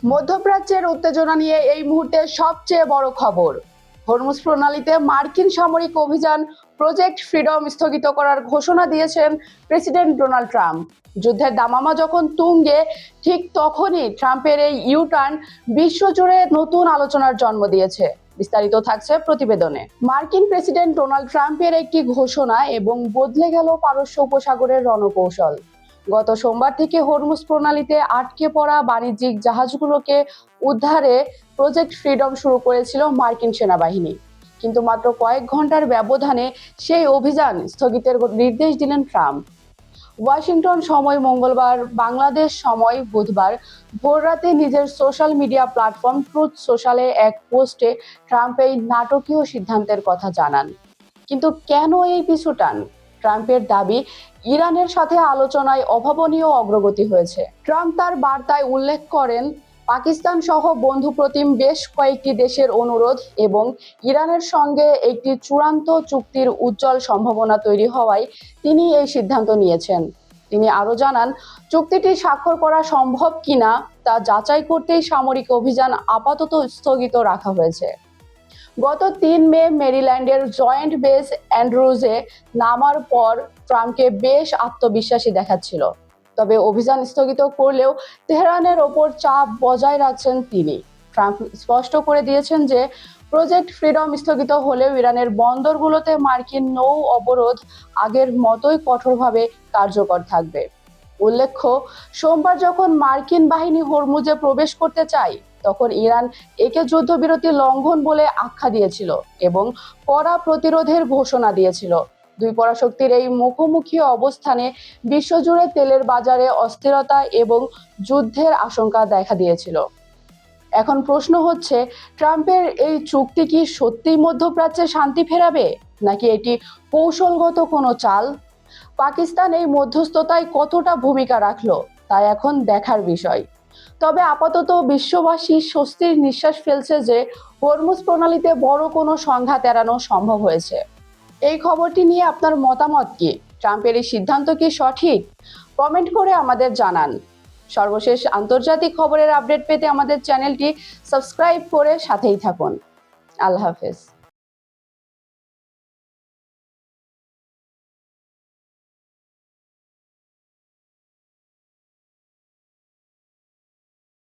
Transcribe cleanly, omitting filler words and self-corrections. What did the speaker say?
মধ্যপ্রাচ্যের উত্তেজনা নিয়ে এই মুহূর্তে সবচেয়ে বড় খবর, হরমুজ প্রণালীতে মার্কিন সামরিক অভিযান প্রজেক্ট ফ্রিডম স্থগিত করার ঘোষণা দিয়েছেন প্রেসিডেন্ট ডোনাল্ড ট্রাম্প। যুদ্ধের দামামা যখন তুঙ্গে, ঠিক তখনই ট্রাম্পের এই ইউটার্ন বিশ্বজুড়ে নতুন আলোচনার জন্ম দিয়েছে। বিস্তারিত থাকছে প্রতিবেদনে। মার্কিন প্রেসিডেন্ট ডোনাল্ড ট্রাম্পের একটি ঘোষণা এবং বদলে গেল পারস্য উপসাগরের রণকৌশল। গত সোমবার থেকে হরমুজ প্রণালীতে আটকে পড়া বাণিজ্যিক জাহাজগুলোকে উদ্ধারে প্রজেক্ট ফ্রিডম শুরু করেছিল মার্কিন সেনাবাহিনী। কিন্তু মাত্র কয়েক ঘন্টার ব্যবধানে সেই অভিযান স্থগিতের নির্দেশ দিলেন ট্রাম্প। ওয়াশিংটন সময় মঙ্গলবার, বাংলাদেশ সময় বুধবার ভোররাতে নিজের সোশ্যাল মিডিয়া প্ল্যাটফর্ম ট্রুথ সোশ্যালে এক পোস্টে ট্রাম্প এই নাটকীয় সিদ্ধান্তের কথা জানান। কিন্তু কেন এই পিছুটান? ট্রাম্পের দাবি, ইরানের সাথে আলোচনায় অভাবনীয় অগ্রগতি হয়েছে। ট্রাম্প তার বার্তায় উল্লেখ করেন, পাকিস্তান সহ বন্ধুপ্রতিম বেশ কয়েকটি দেশের অনুরোধ এবং ইরানের সঙ্গে একটি চূড়ান্ত চুক্তির উজ্জ্বল সম্ভাবনা তৈরি হওয়ায় তিনি এই সিদ্ধান্ত নিয়েছেন। তিনি আরো জানান, চুক্তিটি স্বাক্ষর করা সম্ভব কিনা তা যাচাই করতেই সামরিক অভিযান আপাতত স্থগিত রাখা হয়েছে। গত ৩ মে মেরিল্যান্ডের জয়েন্ট বেস অ্যান্ড্রুজে নামার পর ট্রাম্পকে বেশ আত্মবিশ্বাসী দেখাচ্ছিল। তবে অভিযান স্থগিত করলেও তেহরানের ওপর চাপ বজায় রাখছেন তিনি। ট্রাম্প স্পষ্ট করে দিয়েছেন যে প্রজেক্ট ফ্রিডম স্থগিত হলেও ইরানের বন্দরগুলোতে মার্কিন নৌ অবরোধ আগের মতোই কঠোরভাবে কার্যকর থাকবে। উল্লেখ্য, সোমবার যখন মার্কিন বাহিনী হরমুজে প্রবেশ করতে চায়, তখন ইরান একে যুদ্ধবিরতি লঙ্ঘন বলে আখ্যা দিয়েছিল এবং কড়া প্রতিরোধের ঘোষণা দিয়েছিল। দুই পরাশক্তির এই মুখোমুখি অবস্থানে বিশ্বজুড়ে তেলের বাজারে অস্থিরতা এবং যুদ্ধের আশঙ্কা দেখা দিয়েছিল। এখন প্রশ্ন হচ্ছে, ট্রাম্পের এই চুক্তি কি সত্যিই মধ্যপ্রাচ্যে শান্তি ফেরাবে, নাকি এটি কৌশলগত কোনো চাল? পাকিস্তান এই মধ্যস্থতায় কতটা ভূমিকা রাখলো তা এখন দেখার বিষয়। তবে আপাতত বিশ্ববাসী স্বস্তির নিঃশ্বাস ফেলছে যে হরমুজ প্রণালীতে বড় কোনো সংঘাত এড়ানো সম্ভব হয়েছে। এই খবরটি নিয়ে আপনার মতামত কি? ট্রাম্পের এই সিদ্ধান্ত কি সঠিক? কমেন্ট করে আমাদের জানান। সর্বশেষ আন্তর্জাতিক খবরের আপডেট পেতে আমাদের চ্যানেলটি সাবস্ক্রাইব করে সাথেই থাকুন। আল্লাহ হাফেজ।